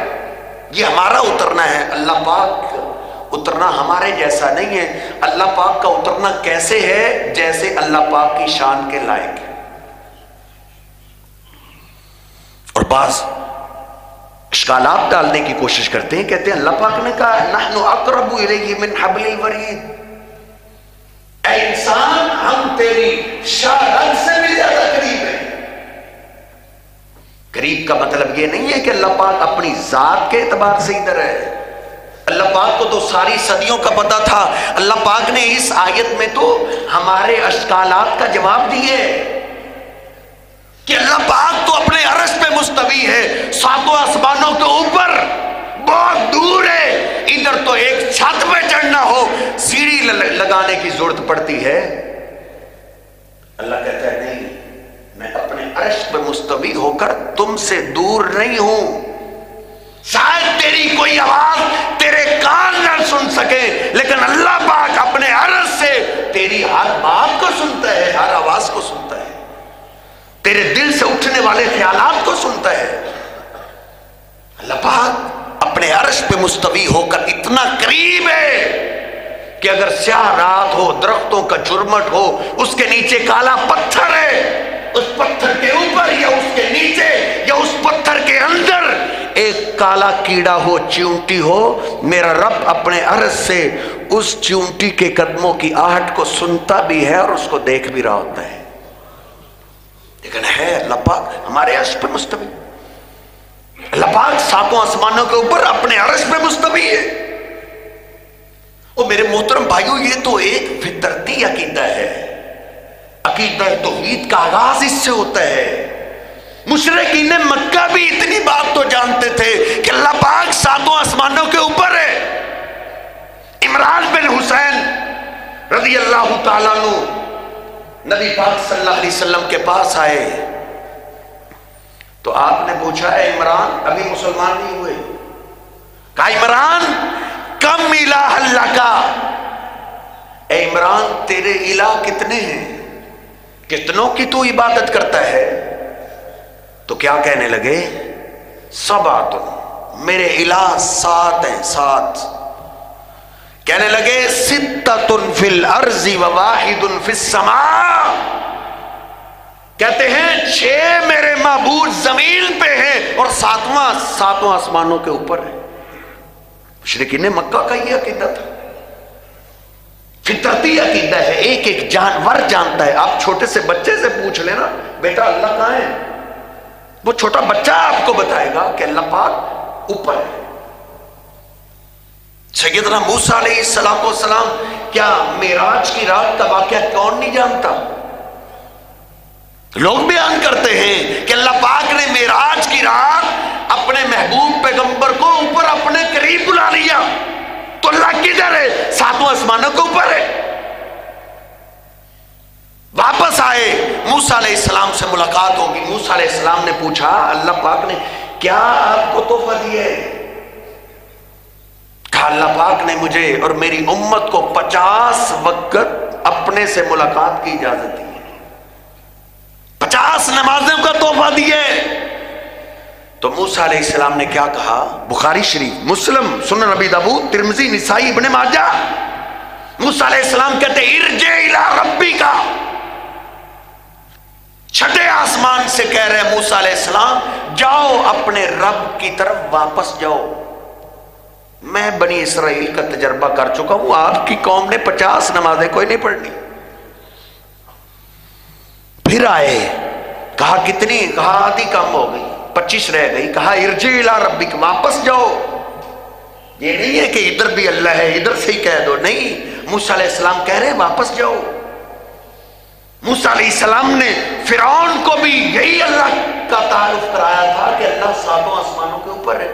یہ ہمارا اترنا ہے۔ اللہ پاک اترنا ہمارے جیسا نہیں ہے۔ اللہ پاک کا اترنا کیسے ہے؟ جیسے اللہ پاک کی شان کے لائق ہے۔ اور بعض اشکالات ڈالنے کی کوشش کرتے ہیں، کہتے ہیں اللہ پاک نے کہا نحن اقرب الیہ من حبل الورید، اے انسان ہم تیری شاہ رگ سے بھی زیادہ قریب ہیں۔ قریب کا مطلب یہ نہیں ہے کہ اللہ پاک اپنی ذات کے اعتبار سے ادھر ہے۔ اللہ پاک کو تو ساری صدیوں کا پتہ تھا۔ اللہ پاک نے اس آیت میں تو ہمارے اشکالات کا جواب دیے کہ اللہ پاک تو اپنے عرش پہ مستوی ہے، ساتوں آسمانوں کے اوپر، بہت دور ہے۔ ادھر تو ایک چھت پہ چڑھنا ہو سیڑھی لگانے کی ضرورت پڑتی ہے۔ اللہ کہتا ہے نہیں، میں اپنے عرش پہ مستوی ہو کر تم سے دور نہیں ہوں۔ شاید تیری کوئی آواز تیرے کان نہ سن سکے، لیکن اللہ پاک اپنے عرش سے تیری ہر بات کو سنتا ہے، ہر آواز کو سنتا ہے، تیرے دل سے اٹھنے والے خیالات کو سنتا ہے۔ اللہ پاک اپنے عرش پہ مستوی ہو کر اتنا قریب ہے کہ اگر سیاہ رات ہو، درختوں کا جھرمٹ ہو، اس کے نیچے کالا پتھر ہے، اس پتھر کے اوپر یا اس کے نیچے یا اس پتھر کے اندر ایک کالا کیڑا ہو، چیونٹی ہو، میرا رب اپنے عرش سے اس چیونٹی کے قدموں کی آہٹ کو سنتا بھی ہے اور اس کو دیکھ بھی رہا ہوتا ہے، لیکن ہے اللہ پاک ہمارے عرش پہ مستوی. اللہ پاک ساتوں آسمانوں کے اوپر اپنے عرش پہ مستوی ہے. اور میرے محترم بھائیوں، یہ تو ایک فطرتی عقیدہ ہے. عقیدہ توحید کا آغاز اس سے ہوتا ہے. مشرکین مکہ بھی اتنی بات تو جانتے تھے کہ اللہ پاک ساتوں آسمانوں کے اوپر ہے. عمران بن حسین رضی اللہ تعالیٰ عنہ نبی پاک صلی اللہ علیہ وسلم کے پاس آئے تو آپ نے پوچھا، اے عمران، ابھی مسلمان نہیں ہوئے، کہا عمران کم الہ لکا، اے عمران تیرے الہ کتنے ہیں، کتنوں کی تو عبادت کرتا ہے؟ تو کیا کہنے لگے؟ سبعۃ، میرے الہ 7 ہیں، 7. کہنے لگے ستۃ فی الارض وواحد فی السماء، کہتے ہیں 6 میرے معبود زمین پہ ہیں اور 7واں ساتوں آسمانوں کے اوپر ہے. مشرکین مکہ کا یہ عقیدہ تھا، فطرتی عقیدہ ہے. ایک ایک جانور جانتا ہے. آپ چھوٹے سے بچے سے پوچھ لینا، بیٹا اللہ کہاں ہے، وہ چھوٹا بچہ آپ کو بتائے گا کہ اللہ پاک اوپر ہے. سیدنا موسیٰ علیہ السلام کیا معراج کی رات کا واقعہ کون نہیں جانتا؟ لوگ بیان کرتے ہیں کہ اللہ پاک نے معراج کی رات اپنے محبوب پیغمبر کو اوپر اپنے قریب بلا لیا. تو اللہ کدھر ہے؟ 7 آسمانوں کے اوپر ہے. واپس آئے، موسیٰ علیہ السلام سے ملاقات ہوگی. موسیٰ علیہ السلام نے پوچھا، اللہ پاک نے کیا آپ کو تحفہ دیا ہے؟ کہا اللہ پاک نے مجھے اور میری امت کو 50 وقت اپنے سے ملاقات کی اجازت دی ہے، 50 نمازوں کا تحفہ دیا ہے. تو موسیٰ علیہ السلام نے کیا کہا؟ بخاری شریف، مسلم، سنن ابی داؤد، ترمذی، نسائی، ابن ماجہ. موسیٰ علیہ السلام کہتے ارجع الی ربک، چھٹے آسمان سے کہہ رہے موسیٰ علیہ السلام جاؤ اپنے رب کی طرف واپس جاؤ. میں بنی اسرائیل کا تجربہ کر چکا ہوں، آپ کی قوم نے 50 نمازیں کوئی نہیں پڑھنی. پھر آئے، کہا کتنی؟ کہا آدھی کم ہو گئی، 25 رہ گئی. کہا ارجع الی ربک، واپس جاؤ. یہ نہیں ہے کہ ادھر بھی اللہ ہے ادھر سے ہی کہہ دو، نہیں. موسیٰ علیہ السلام کہہ رہے واپس جاؤ. موسیٰ علیہ السلام نے فرعون کو بھی یہی اللہ کا تعارف کرایا تھا کہ اللہ 7 آسمانوں کے اوپر ہے.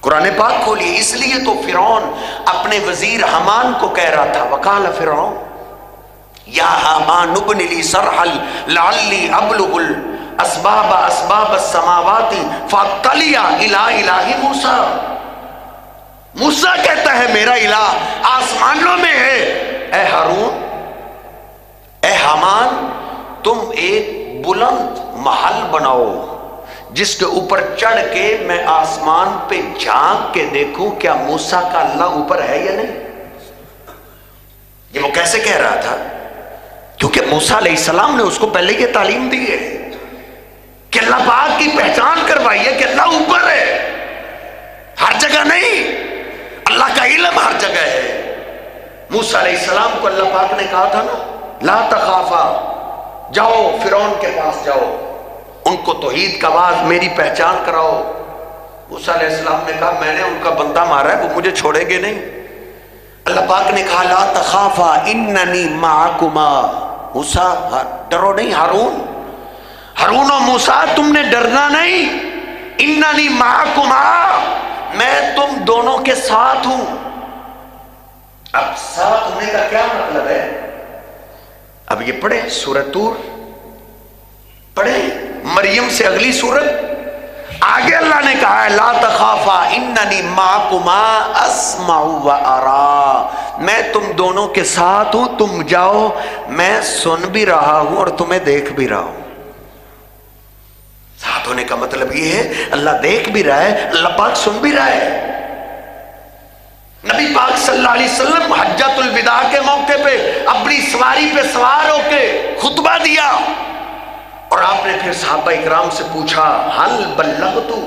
قرآن پاک کھولیے. اس لیے تو فرعون اپنے وزیر حامان کو کہہ رہا تھا، وقال فرعون یا حامان ابن لی صرحا لعلی ابلغ الاسباب السماوات فاطلع الی الہ موسیٰ. موسیٰ کہتا ہے میرا الہ آسمانوں میں ہے. اے ہارون، اے حامان، تم ایک بلند محل بناؤ جس کے اوپر چڑھ کے میں آسمان پہ جھانک کے دیکھوں کیا موسیٰ کا اللہ اوپر ہے یا نہیں. یہ وہ کیسے کہہ رہا تھا؟ کیونکہ موسیٰ علیہ السلام نے اس کو پہلے یہ تعلیم دی ہے کہ اللہ پاک کی پہچان کروائی ہے کہ اللہ اوپر ہے، ہر جگہ نہیں. اللہ کا علم ہر جگہ ہے. موسیٰ علیہ السلام کو اللہ پاک نے کہا تھا نا، لا تخافا، جاؤ فرعون کے پاس جاؤ، ان کو توحید کا آواز میری پہچان کراؤ. موسیٰ علیہ السلام نے کہا میں نے ان کا بندہ مارا ہے، وہ مجھے چھوڑیں گے نہیں. اللہ پاک نے کہا لا تخافا اننی معکما. موسیٰ ڈرو نہیں. ہارون و موسیٰ تم نے ڈرنا نہیں. اننی معکما، میں تم دونوں کے ساتھ ہوں. اب ساتھ ہونے کا کیا مطلب ہے؟ اب یہ پڑھیں سورۃ طور، پڑھیں مریم سے اگلی سورت. آگے اللہ نے کہا ہے لا تخافا اننی معکما اسمع و ارا، میں تم دونوں کے ساتھ ہوں، تم جاؤ، میں سن بھی رہا ہوں اور تمہیں دیکھ بھی رہا ہوں. ساتھ ہونے کا مطلب یہ ہے اللہ دیکھ بھی رہا ہے، اللہ پاک سن بھی رہا ہے. نبی پاک صلی اللہ علیہ وسلم حجۃ الوداع کے موقع پہ اپنی سواری پہ سوار ہو کے خطبہ دیا اور آپ نے پھر صحابہ اکرام سے پوچھا حل بلغتو،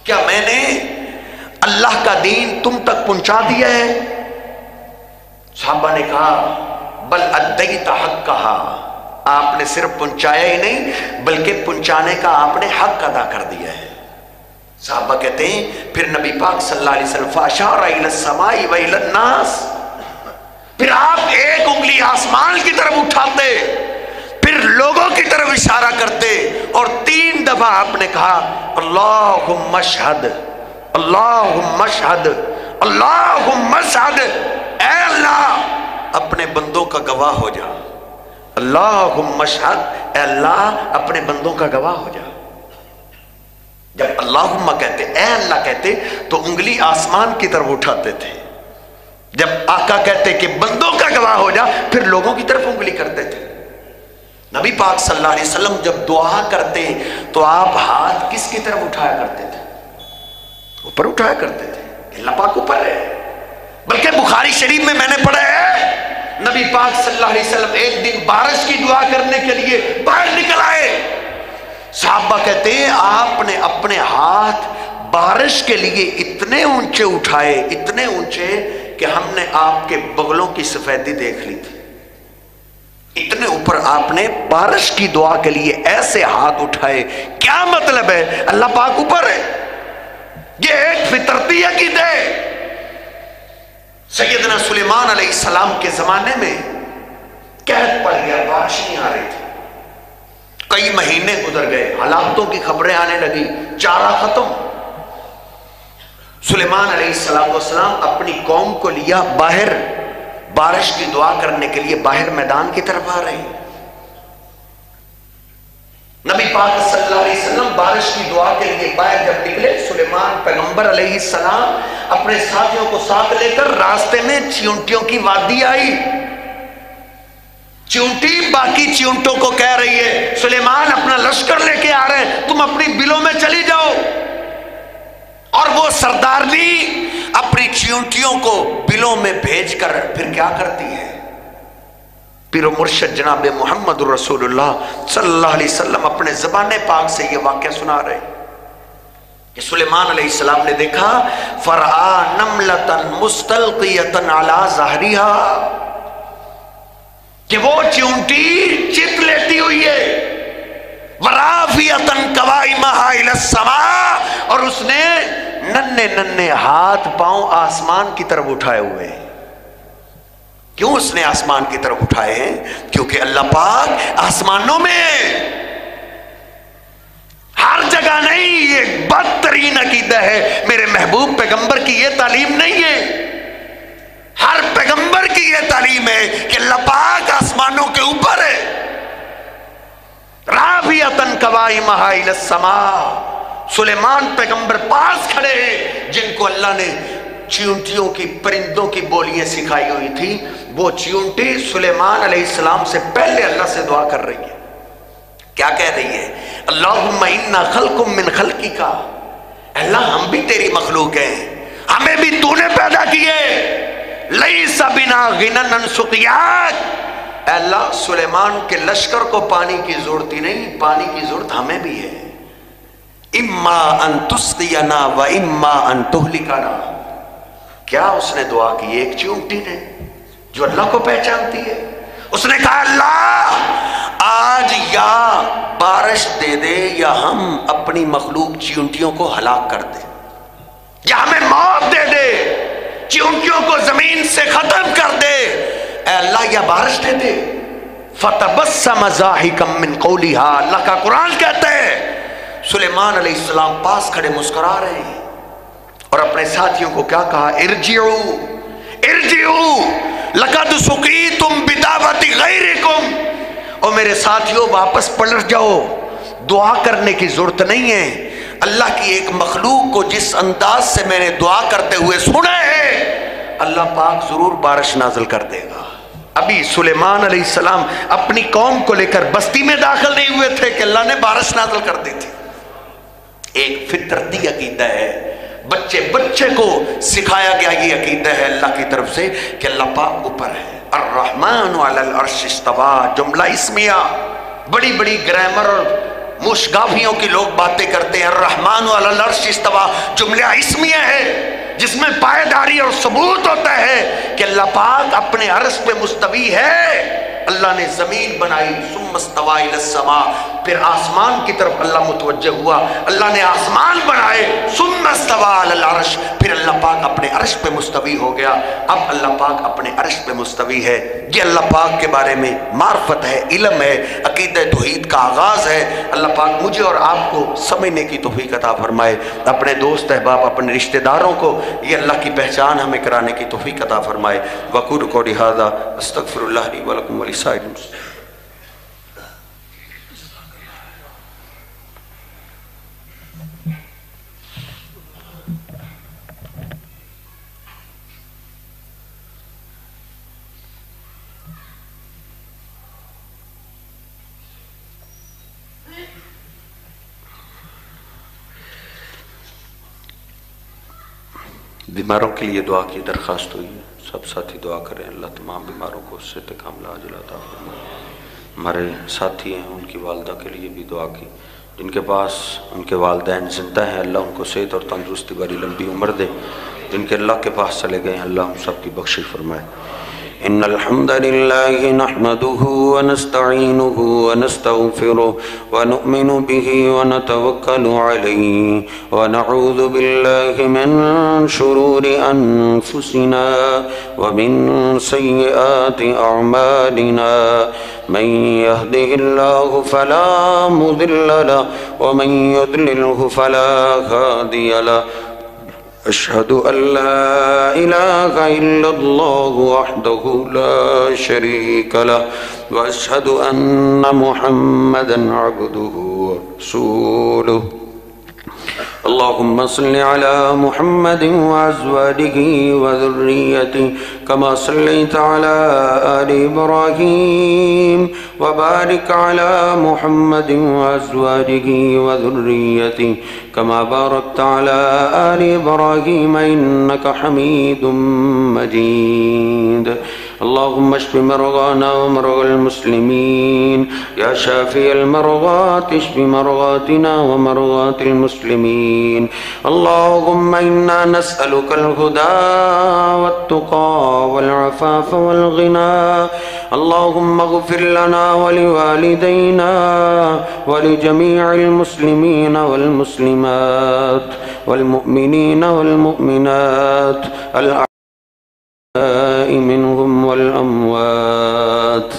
کیا میں نے اللہ کا دین تم تک پہنچا دیا ہے؟ صحابہ نے کہا بل ادیت حق کہا، آپ نے صرف پہنچایا ہی نہیں بلکہ پہنچانے کا آپ نے حق ادا کر دیا ہے۔ صحابہ کہتے ہیں پھر نبی پاک صلی اللہ علیہ وسلم فاشار الی السماء و الی الناس، پھر آپ ایک انگلی آسمان کی طرف اٹھاتے، پھر لوگوں کی طرف اشارہ کرتے، اور 3 دفعہ آپ نے کہا اللہم اشہد اللہم اشہد اللہم اشہد، اے اللہ اپنے بندوں کا گواہ ہو جا، اللہم اشہد، اے اللہ اپنے بندوں کا گواہ ہو جا۔ جب اللہم کہتے، اے اللہ کہتے، تو انگلی آسمان کی طرف اٹھاتے تھے، جب آقا کہتے کہ بندوں کا گواہ ہو جا پھر لوگوں کی طرف انگلی کرتے تھے۔ نبی پاک صلی اللہ علیہ وسلم جب دعا کرتے تو آپ ہاتھ کس کی طرف اٹھایا کرتے تھے؟ اوپر اٹھایا کرتے تھے، اللہ پاک اوپر ہے۔ بلکہ بخاری شریف میں نے پڑھا ہے نبی پاک صلی اللہ علیہ وسلم ایک دن بارش کی دعا کرنے کے لیے باہر نکل آئے، صحابہ کہتے ہیں آپ نے اپنے ہاتھ بارش کے لیے اتنے اونچے اٹھائے، اتنے اونچے کہ ہم نے آپ کے بغلوں کی سفیدی دیکھ لی تھی، اتنے اوپر آپ نے بارش کی دعا کے لیے ایسے ہاتھ اٹھائے۔ کیا مطلب ہے؟ اللہ پاک اوپر ہے، یہ ایک فطرتی عقیدہ ہے۔ سیدنا سلیمان علیہ السلام کے زمانے میں قحط پڑ گیا، بارش نہیں آ رہی تھی، کئی مہینے گزر گئے، ہلاکتوں کی خبریں آنے لگی، چارہ ختم۔ سلیمان علیہ السلام اپنی قوم کو لیا باہر، بارش کی دعا کرنے کے لیے باہر میدان کی طرف آ رہے ہیں۔ نبی پاک صلی اللہ علیہ وسلم بارش کی دعا کے لیے باہر جب نکلے، سلیمان پیغمبر علیہ السلام اپنے ساتھیوں کو ساتھ لے کر راستے میں چیونٹیوں کی وادی آئی، چیونٹی باقی چیونٹوں کو کہہ رہی ہے سلیمان اپنا لشکر لے کے آ رہے ہیں، تم اپنی بلوں میں چلی جاؤ، اور وہ سردارنی اپنی چیونٹیوں کو بلوں میں بھیج کر پھر کیا کرتی ہے؟ پیر و مرشد جناب محمد رسول اللہ صلی اللہ علیہ وسلم اپنے زبان پاک سے یہ واقعہ سنا رہے کہ سلیمان علیہ السلام نے دیکھا فرآ نملۃ مستلقیۃ علی ظہرہا، کہ وہ چیونٹی چت لیتی ہوئی ہے، ورافیۃ قوائمہا الی السماء، اور اس نے ننھے ننھے ہاتھ پاؤں آسمان کی طرف اٹھائے ہوئے ہیں۔ کیوں اس نے آسمان کی طرف اٹھائے ہیں؟ کیونکہ اللہ پاک آسمانوں میں ہر جگہ نہیں، یہ بدترین عقیدہ ہے میرے محبوب پیغمبر کی، یہ تعلیم نہیں ہے، ہر پیغمبر کی یہ تعلیم ہے کہ اللہ پاک آسمانوں کے اوپر ہے۔ رافعۃ قوائمہا الی السماء، سلیمان پیغمبر پاس کھڑے ہیں جن کو اللہ نے چیونٹیوں کی، پرندوں کی بولیاں سکھائی ہوئی تھی، وہ چیونٹی سلیمان علیہ السلام سے پہلے اللہ سے دعا کر رہی ہے۔ کیا کہہ رہی ہے؟ اللہم انا خلق من خلقک، اللہ ہم بھی تیری مخلوق ہیں، ہمیں بھی تو نے پیدا کیے، لیس بنا غنی عن سقیاک، اے اللہ سلیمان کے لشکر کو پانی کی ضرورت ہی نہیں، پانی کی ضرورت ہمیں بھی ہے، اما ان تسقینا و اما ان تہلکنا۔ کیا اس نے دعا کی؟ ایک چیونٹی نے جو اللہ کو پہچانتی ہے، اس نے کہا اللہ آج یا بارش دے دے یا ہم اپنی مخلوق چیونٹیوں کو ہلاک کر دے، یا ہمیں موت دے دے، چیونٹیوں کو زمین سے ختم کر دے، اے اللہ یا بارش دے دے۔ فتبسم ضاحکا من قولہا، اللہ کا قرآن کہتا ہے سلیمان علیہ السلام پاس کھڑے مسکرا رہے ہیں، اور اپنے ساتھیوں کو کیا کہا؟ ارجعوا ارجعوا لقد سقیتم بدعوت غیرکم، اور میرے ساتھیوں واپس پلٹ جاؤ، دعا کرنے کی ضرورت نہیں ہے، اللہ کی ایک مخلوق کو جس انداز سے میں نے دعا کرتے ہوئے سنا ہے، اللہ پاک ضرور بارش نازل کر دے گا۔ ابھی سلیمان علیہ السلام اپنی قوم کو لے کر بستی میں داخل نہیں ہوئے تھے کہ اللہ نے بارش نازل کر دی تھی۔ ایک فطرتی عقیدہ ہے، بچے کو سکھایا گیا یہ عقیدہ ہے اللہ کی طرف سے کہ اللہ پاک اوپر ہے۔ الرحمن علی العرش استویٰ، جملہ اسمیہ، بڑی بڑی گرامر اور مشگافیوں کی لوگ باتیں کرتے ہیں الرحمن علی العرش استویٰ جملہ اسمیہ ہے جس میں پائیداری اور ثبوت ہوتا ہے کہ اللہ پاک اپنے عرش پہ مستوی ہے۔ اللہ نے زمین بنائی ثم استویٰ الی السماء، پھر آسمان کی طرف اللہ متوجہ ہوا، اللہ نے آسمان بنائے ثم استویٰ علی العرش، پھر اللہ پاک اپنے عرش پہ مستوی ہو گیا۔ اب اللہ پاک اپنے عرش پہ مستوی ہے، یہ اللہ پاک کے بارے میں معرفت ہے، علم ہے، عقیدہ توحید کا آغاز ہے۔ اللہ پاک مجھے اور آپ کو سمجھنے کی توفیق عطا فرمائے، اپنے دوست احباب اپنے رشتہ داروں کو یہ اللہ کی پہچان ہمیں کرانے کی توفیق عطا فرمائے۔ وقول قولی ھذا استغفر اللہ لی ولکم ولسائر المسلمین۔ بیماروں کے لیے دعا کی درخواست ہوئی ہے، سب ساتھی دعا کریں اللہ تمام بیماروں کو صحت کاملہ عاجلہ عطا فرمائے۔ ہمارے ساتھی ہیں ان کی والدہ کے لیے بھی دعا کی، جن کے پاس ان کے والدین زندہ ہیں اللہ ان کو صحت اور تندرستی بڑی لمبی عمر دے، جن کے اللہ کے پاس چلے گئے ہیں اللہ ہم سب کی بخشش فرمائے۔ ان الحمد لله نحمده ونستعينه ونستغفره ونؤمن به ونتوكل عليه ونعوذ بالله من شرور انفسنا ومن سيئات اعمالنا من يهده الله فلا مضل له ومن يضلله فلا هادي له اشہد ان لا الہ الا اللہ وحدہ لا شریک لہ واشہد ان محمدا عبدہ ورسولہ۔ اللهم صل على محمد وازواجه وذريته كما صليت على آل إبراهيم وبارك على محمد وازواجه وذريته كما باركت على آل إبراهيم إنك حميد مجيد۔ اللهم اشف مرضانا ومرضى المسلمين يا شافي المرضات اشف مرضاتنا ومرضات المسلمين۔ اللهم إنا نسألك الهدى والتقى والعفاف والغنى۔ اللهم اغفر لنا ولوالدينا ولجميع المسلمين والمسلمات والمؤمنين والمؤمنات منهم والأموات۔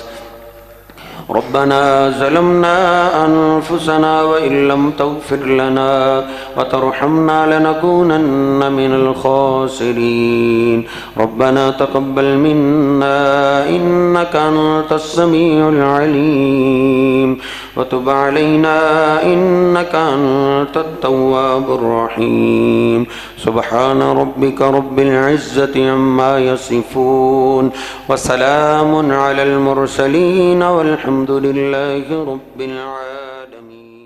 ربنا ظلمنا أنفسنا وإن لم تغفر لنا وترحمنا لنكونن من الخاسرين۔ ربنا تقبل منا إنك أنت السميع العليم وتب علينا إنك أنت التواب الرحيم۔ سبحان ربك رب العزة عما يصفون وسلام على المرسلين والحمد لله رب العالمين۔